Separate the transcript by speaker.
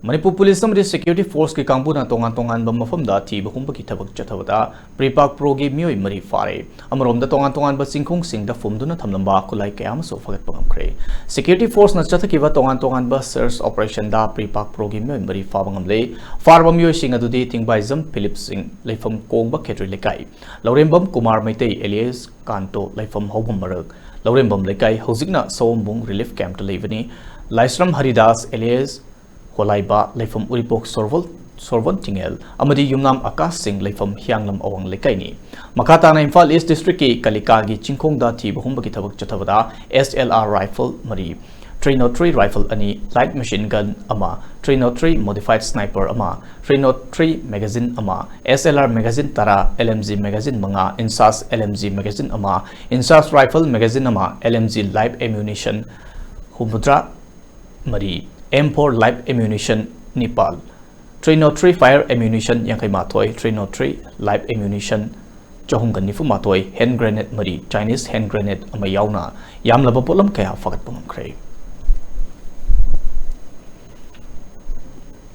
Speaker 1: Manipur Police and Security Force ki kangpuna tongan mafamda thiba humbaki thabak chathabada PREPAK progi mioi mari phare amromda tongan ba chingkhongsingda fumduna thamlamba khutlai kayasu fagatpa ngamkhre Security Force na chathakiba tongan ba search operation da PREPAK progi mioi mari fabangamle farba mioi sing adudi tingbaizam Philip Singh leifam kongba khetri lekai Laurembam Kumar Maitei Elias Kanto leifam hobam marak Laurembam lekai hozikna sombung relief camp to levani Laisram Haridas Elias Kolaiba leifam uripok sorvon tingel amadi yumnam Akash Singh leifam hyanglam awang lekaini makata na Imphal East District ki Kalika gi chingkhongda thiba humbaki thabak chathabada SLR rifle mari 303 rifle ani light machine gun ama 303 modified sniper ama 303 magazine ama SLR magazine tara LMG magazine manga insas LMG magazine ama insas rifle magazine ama LMG live ammunition humudra mari M4 live ammunition Nepal 303 fire ammunition Yankai Matoi 303 live ammunition Johungan Nifu Matoi hand grenade mari Chinese hand grenade ama yauna yamlaba polam kaya fagatpa ngamkhre